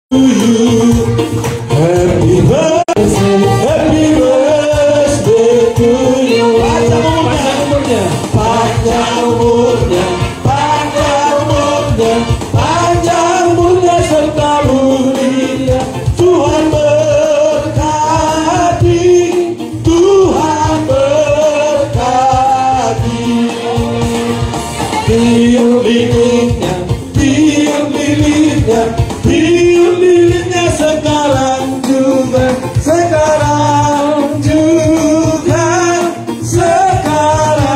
Happy birthday to you. Panjang umurnya, panjang umurnya, panjang umurnya, panjang umurnya serta mulia. Tuhan berkati, Tuhan berkati. Tiup lilinnya, tiup lilinnya, tiup lilinnya sekarang juga, sekarang juga, sekarang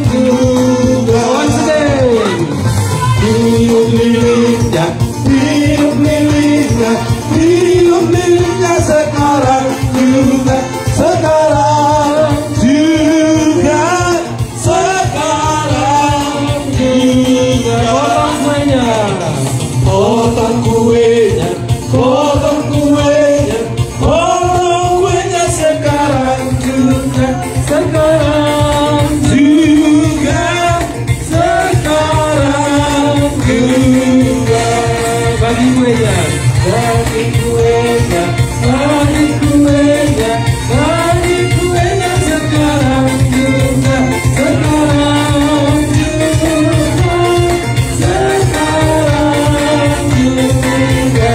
juga. Tiup lilinnya, tiup lilinnya, tiup lilinnya sekarang juga, sekarang juga, sekarang juga. Potong kuenya, potong kuenya, potong kuenya sekarang juga, sekarang juga, sekarang juga. Bagi kuenya, bagi kuenya, bagi kuenya, bagi kuenya sekarang juga, sekarang juga, sekarang juga.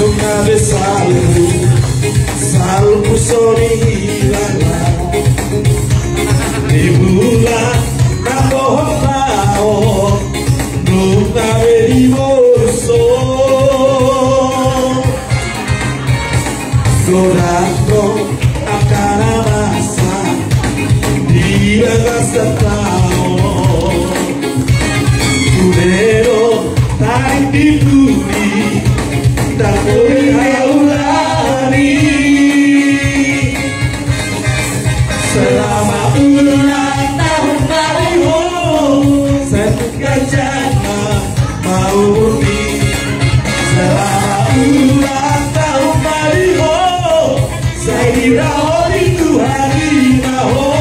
Nunca besarlo, salvo sonirala. Di bulan Ramadhan, nunca venimos llorando a cara masa, día gastado, tudero tan dipuri, tak boleh haulani. Selamat ulang tahun Mario, satu gajana mau murni. Selamat ulang tahun Mario, saya dirawat itu hari maho.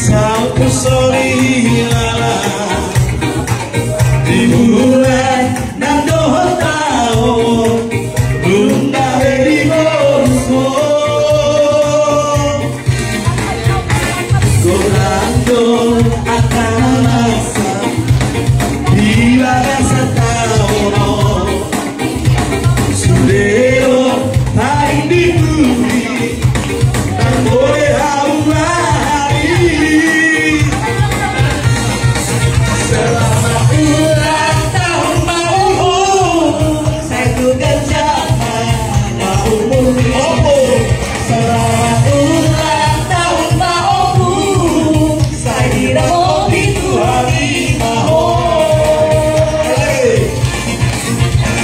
Salvo sonirala. Di bulan Ramadhan, nunca venimos llorando a cara masa, viva gastado, sudero tan dipuri, tak boleh haulani. Selamat ulang tahun Mario, satu gajana mau murni. Selamat ulang tahun Mario, saya dirawat itu hari maho.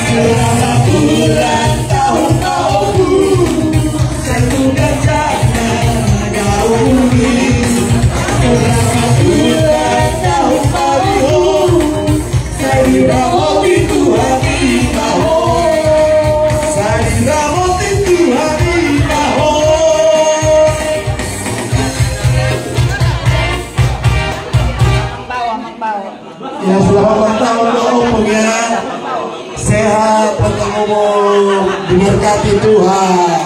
Selamat ulang tahun Mario, satu gajana mau murni. Selamat ulang tahun Mario, saya dirawat itu hari maho. Saya dirawat itu hari maho. Ya, selamat ulang tahun Om ya. Sehat, panjang umur, diberkati Tuhan.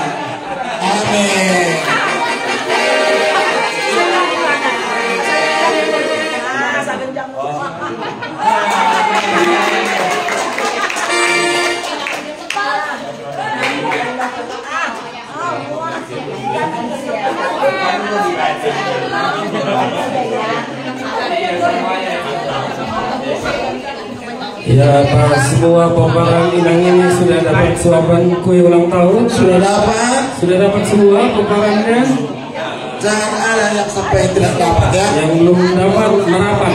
Amin. Semuanya. Ya, Pak, semua pemeran inang ini sudah dapat suapan kue ulang tahun. Sudah dapat? Sudah dapat semua pemerannya. Jangan ada yang sampai tidak dapat ya. Yang belum dapat merapat.